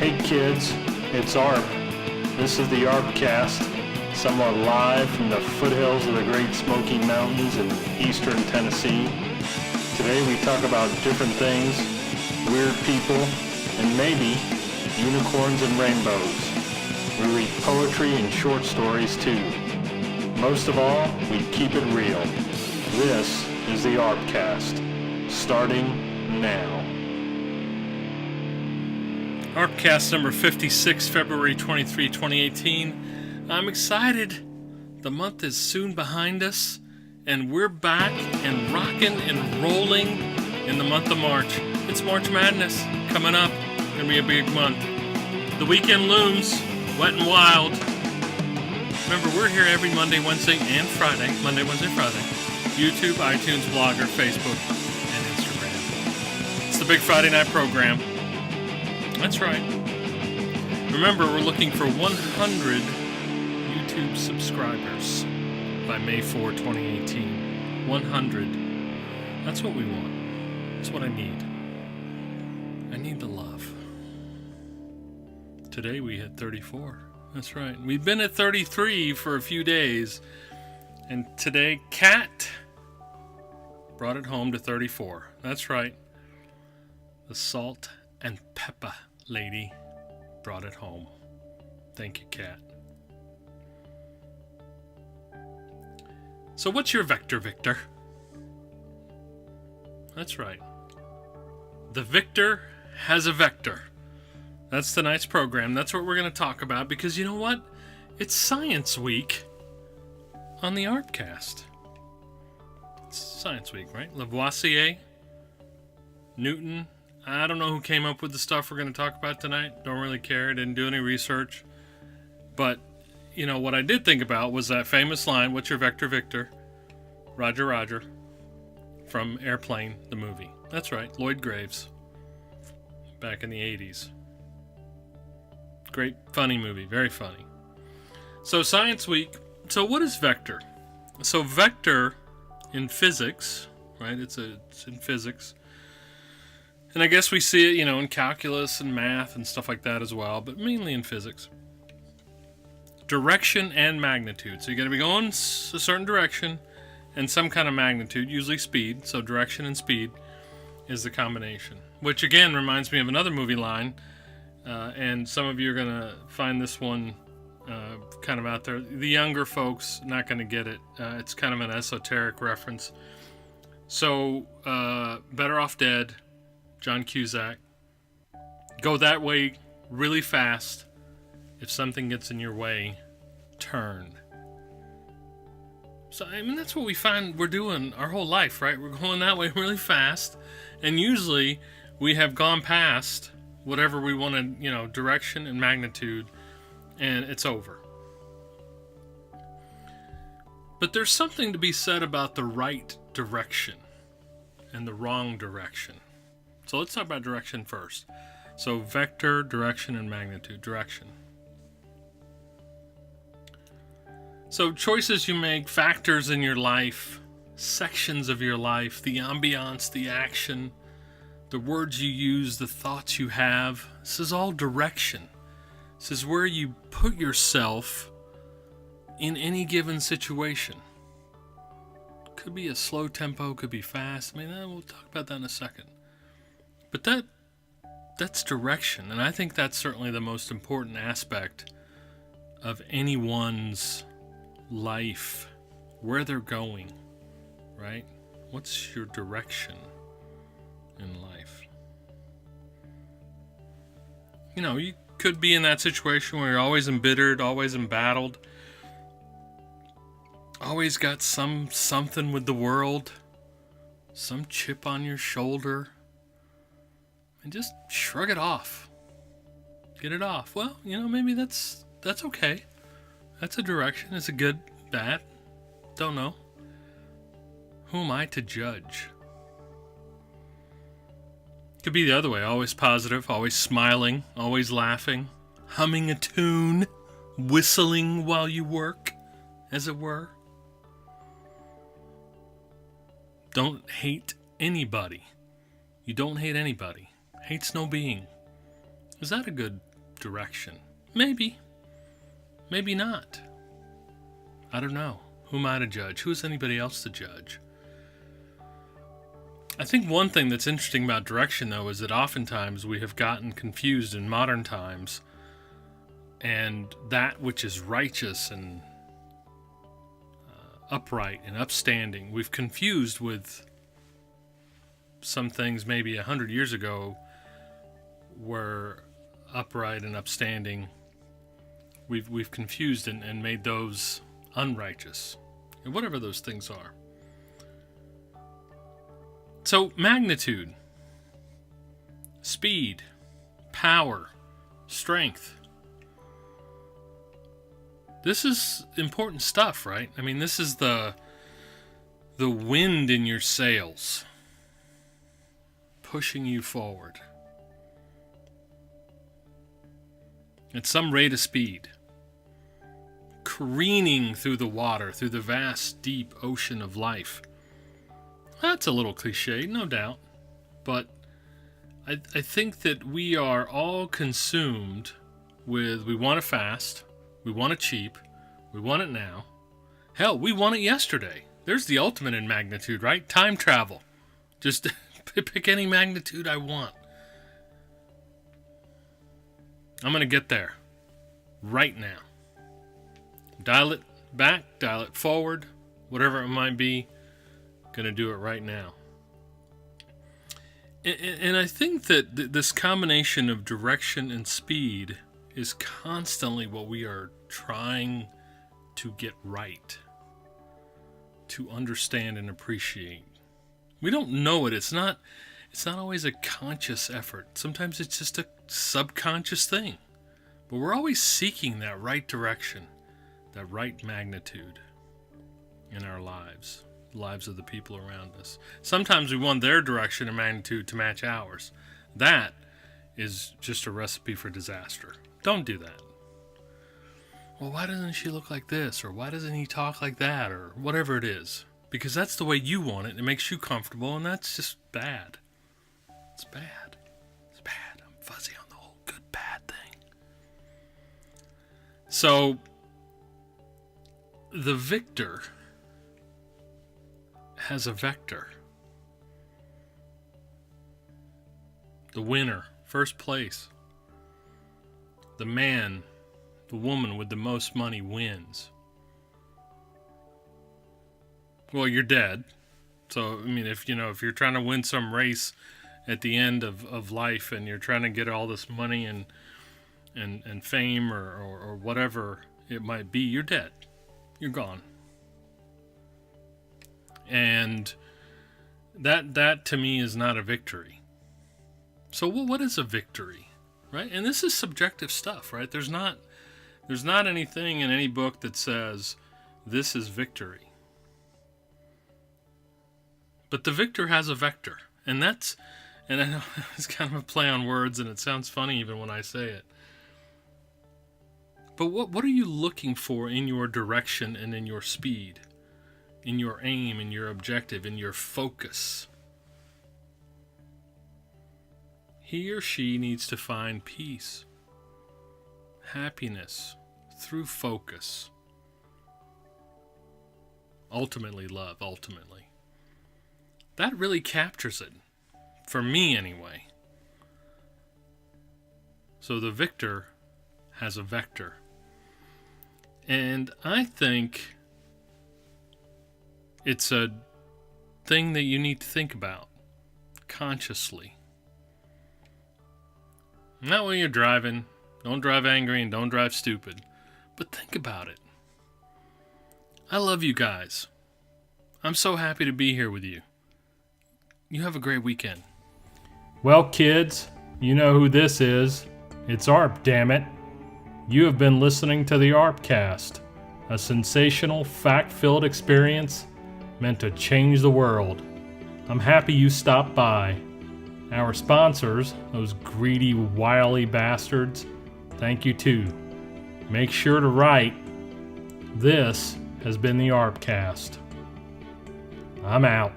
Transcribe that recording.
Hey kids, it's Arp. This is the ArpCast, somewhat live from the foothills of the Great Smoky Mountains in eastern Tennessee. Today we talk about different things, weird people, and maybe unicorns and rainbows. We read poetry and short stories too. Most of all, we keep it real. This is the ArpCast, starting now. ArpCast number 56, February 23, 2018. I'm excited. The month is soon behind us, and we're back and rocking and rolling in the month of March. It's March Madness coming up. Gonna be a big month. The weekend looms, wet and wild. Remember, we're here every Monday, Wednesday, and Friday. Monday, Wednesday, Friday. YouTube, iTunes, Blogger, Facebook, and Instagram. It's the Big Friday Night program. That's right. Remember, we're looking for 100 YouTube subscribers by May 4, 2018. 100. That's what we want. That's what I need. I need the love. Today we hit 34. That's right. We've been at 33 for a few days. And today, Kat brought it home to 34. That's right. The salt and pepper lady brought it home. Thank you, Kat. So what's your vector, Victor? That's right. The Victor has a vector. That's tonight's program. That's what we're going to talk about because you know what? It's Science Week on the ArpCast. It's Science Week, right? Lavoisier, Newton. I don't know who came up with the stuff we're going to talk about tonight. Don't really care. Didn't do any research. But, you know, what I did think about was that famous line, "What's your vector, Victor?" Roger, Roger. From Airplane, the movie. That's right. Lloyd Graves. Back in the 80s. Great, funny movie. Very funny. So, Science Week. So, what is vector? So, vector in physics, right? It's in physics. And I guess we see it, you know, in calculus and math and stuff like that as well, but mainly in physics. Direction and magnitude. So you got to be going a certain direction and some kind of magnitude, usually speed. So direction and speed is the combination. Which again reminds me of another movie line, and some of you are going to find this one kind of out there. The younger folks, not going to get it. It's kind of an esoteric reference. So, Better Off Dead, John Cusack. Go that way really fast. If something gets in your way, turn. So, I mean, that's what we find we're doing our whole life, right? We're going that way really fast. And usually we have gone past whatever we wanted, you know, direction and magnitude, and it's over. But there's something to be said about the right direction and the wrong direction. So let's talk about direction first. So vector, direction, and magnitude. Direction. So choices you make, factors in your life, sections of your life, the ambiance, the action, the words you use, the thoughts you have. This is all direction. This is where you put yourself in any given situation. Could be a slow tempo, could be fast. I mean, we'll talk about that in a second. But that's direction, and I think that's certainly the most important aspect of anyone's life, where they're going, right? What's your direction in life? You know, you could be in that situation where you're always embittered, always embattled, always got something with the world, some chip on your shoulder. And just shrug it off. Get it off. Well, you know, maybe that's okay. That's a direction. It's a good, bad. Don't know. Who am I to judge? Could be the other way. Always positive, always smiling, always laughing, humming a tune, whistling while you work, as it were. Don't hate anybody. You don't hate anybody. Hates no being. Is that a good direction. Maybe. Maybe not. I don't know. Who am I to judge? Who is anybody else to judge? I think one thing that's interesting about direction, though, is that oftentimes we have gotten confused in modern times, and that which is righteous and upright and upstanding, we've confused with some things maybe 100 years ago were upright and upstanding. We've confused and made those unrighteous, and whatever those things are. So magnitude, speed, power, strength. This is important stuff, right? I mean, this is the wind in your sails, pushing you forward at some rate of speed, careening through the water, through the vast, deep ocean of life. That's a little cliche, no doubt, but I think that we are all consumed with, we want it fast, we want it cheap, we want it now. Hell, we want it yesterday. There's the ultimate in magnitude, right? Time travel. Just pick any magnitude I want. I'm going to get there right now. Dial it back, dial it forward, whatever it might be. Going to do it right now. And I think that this combination of direction and speed is constantly what we are trying to get right, to understand and appreciate. We don't know it. It's not always a conscious effort. Sometimes it's just a subconscious thing. But we're always seeking that right direction, that right magnitude in our lives. Lives of the people around us. Sometimes we want their direction and magnitude to match ours. That is just a recipe for disaster. Don't do that. Well, why doesn't she look like this? Or why doesn't he talk like that? Or whatever it is. Because that's the way you want it. It makes you comfortable, and that's just bad. It's bad. It's bad. I'm fuzzy on the whole good bad thing. So, the victor has a vector. The winner, first place. The man, the woman with the most money wins. Well, you're dead. So, I mean, if you're trying to win some race at the end of life and you're trying to get all this money and fame or whatever it might be, you're dead. You're gone. And that to me is not a victory. So what is a victory, right? And this is subjective stuff, right? There's not anything in any book that says this is victory. But the victor has a vector, and I know it's kind of a play on words, and it sounds funny even when I say it. But what are you looking for in your direction and in your speed? In your aim, in your objective, in your focus? He or she needs to find peace, happiness through focus. Ultimately, love, ultimately. That really captures it, for me anyway. So the victor has a vector. And I think it's a thing that you need to think about consciously. Not when you're driving. Don't drive angry and don't drive stupid. But think about it. I love you guys. I'm so happy to be here with you. You have a great weekend. Well, kids, you know who this is. It's ARP, damn it. You have been listening to the ArpCast, a sensational, fact-filled experience meant to change the world. I'm happy you stopped by. Our sponsors, those greedy, wily bastards, thank you too. Make sure to write. This has been the ArpCast. I'm out.